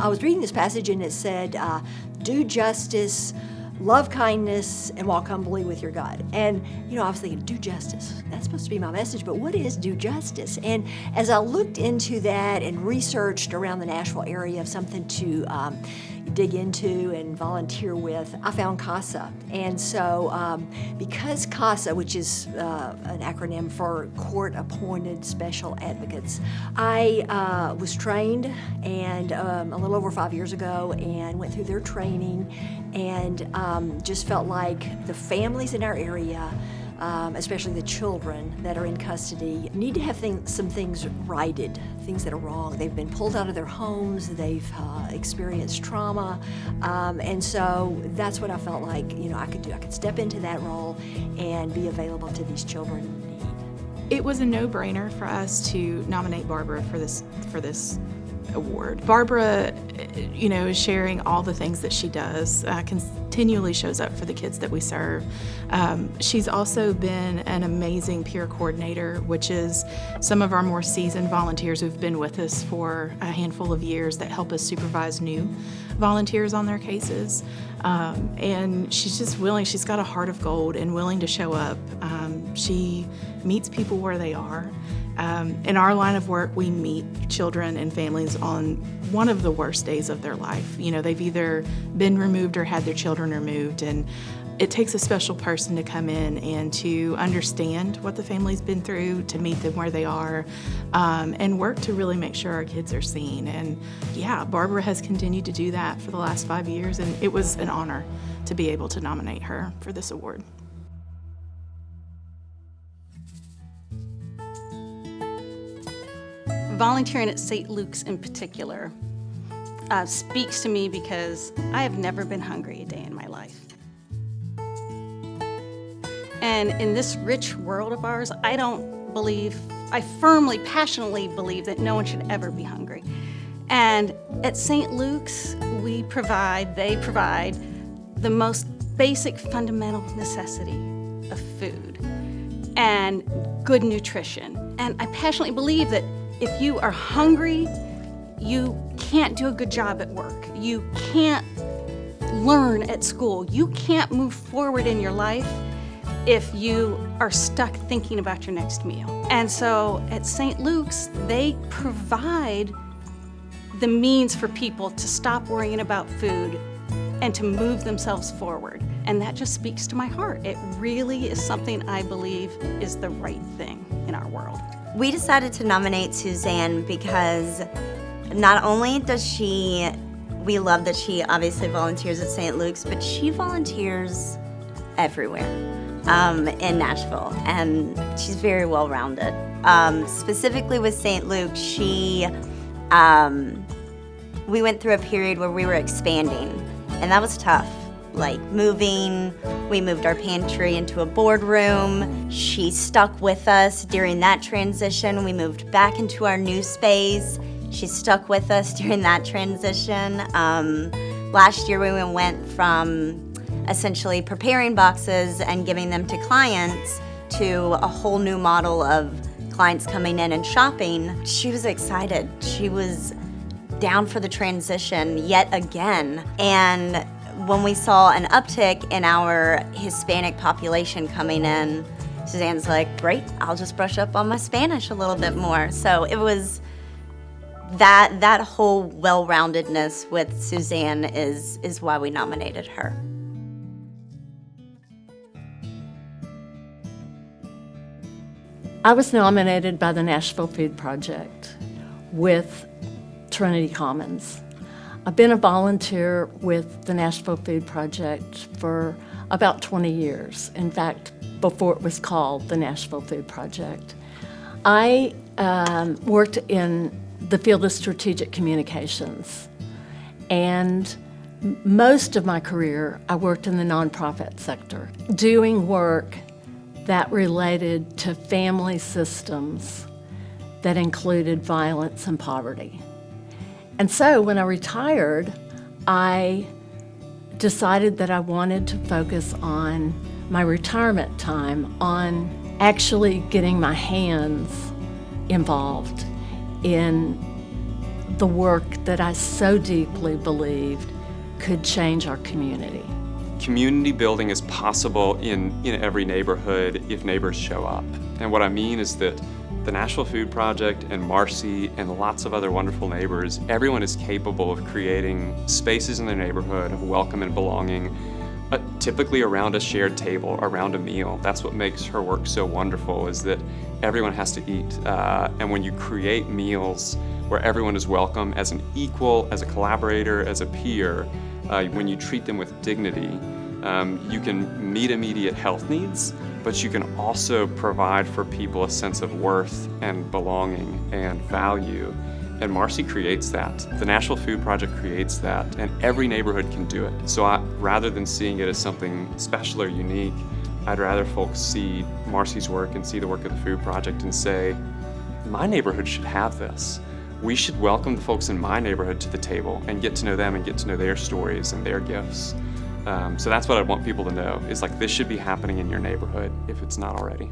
I was reading this passage and it said, do justice, love kindness, and walk humbly with your God. And, I was thinking, do justice. That's supposed to be my message, but what is do justice? And as I looked into that and researched around the Nashville area of something to dig into and volunteer with, I found CASA. And so because CASA, which is an acronym for Court Appointed Special Advocates, I was trained and a little over 5 years ago and went through their training and just felt like the families in our area, especially the children that are in custody, need to have some things righted, things that are wrong. They've been pulled out of their homes, they've experienced trauma, and so that's what I felt like I could do. I could step into that role and be available to these children in need. It was a no-brainer for us to nominate Barbara for this award. Barbara, is sharing all the things that she does, continually shows up for the kids that we serve. She's also been an amazing peer coordinator, which is some of our more seasoned volunteers who've been with us for a handful of years that help us supervise new volunteers on their cases. And she's just willing, she's got a heart of gold and willing to show up. She meets people where they are. In our line of work, we meet children and families on one of the worst days of their life. They've either been removed or had their children removed, and it takes a special person to come in and to understand what the family's been through, to meet them where they are, and work to really make sure our kids are seen. And yeah, Barbara has continued to do that for the last 5 years, and it was an honor to be able to nominate her for this award. Volunteering at St. Luke's in particular speaks to me because I have never been hungry a day in my life. And in this rich world of ours, I firmly, passionately believe that no one should ever be hungry. And at St. Luke's, they provide the most basic fundamental necessity of food and good nutrition. And I passionately believe that if you are hungry, you can't do a good job at work. You can't learn at school. You can't move forward in your life if you are stuck thinking about your next meal. And so at St. Luke's, they provide the means for people to stop worrying about food and to move themselves forward. And that just speaks to my heart. It really is something I believe is the right thing in our world. We decided to nominate Suzanne because not only does we love that she obviously volunteers at St. Luke's, but she volunteers everywhere in Nashville, and she's very well-rounded. Specifically with St. Luke, we went through a period where we were expanding, and that was tough. Like moving, we moved our pantry into a boardroom. She stuck with us during that transition. We moved back into our new space. She stuck with us during that transition. Last year we went from essentially preparing boxes and giving them to clients to a whole new model of clients coming in and shopping. She was excited. She was down for the transition yet again. And when we saw an uptick in our Hispanic population coming in, Suzanne's like, great, I'll just brush up on my Spanish a little bit more. So it was that whole well-roundedness with Suzanne is why we nominated her. I was nominated by the Nashville Food Project with Trinity Commons. I've been a volunteer with the Nashville Food Project for about 20 years. In fact, before it was called the Nashville Food Project. I worked in the field of strategic communications, and most of my career I worked in the nonprofit sector, doing work that related to family systems that included violence and poverty. And so when I retired, I decided that I wanted to focus on my retirement time on actually getting my hands involved in the work that I so deeply believed could change our community. Community building is possible in every neighborhood if neighbors show up. And what I mean is that the Nashville Food Project and Marcy and lots of other wonderful neighbors, everyone is capable of creating spaces in their neighborhood of welcome and belonging, typically around a shared table, around a meal. That's what makes her work so wonderful, is that everyone has to eat. And when you create meals where everyone is welcome as an equal, as a collaborator, as a peer, when you treat them with dignity, you can meet immediate health needs, but you can also provide for people a sense of worth and belonging and value. And Marcy creates that. The Nashville Food Project creates that, and every neighborhood can do it. So rather than seeing it as something special or unique, I'd rather folks see Marcy's work and see the work of the Food Project and say, my neighborhood should have this. We should welcome the folks in my neighborhood to the table and get to know them and get to know their stories and their gifts. So that's what I want people to know, is like this should be happening in your neighborhood if it's not already.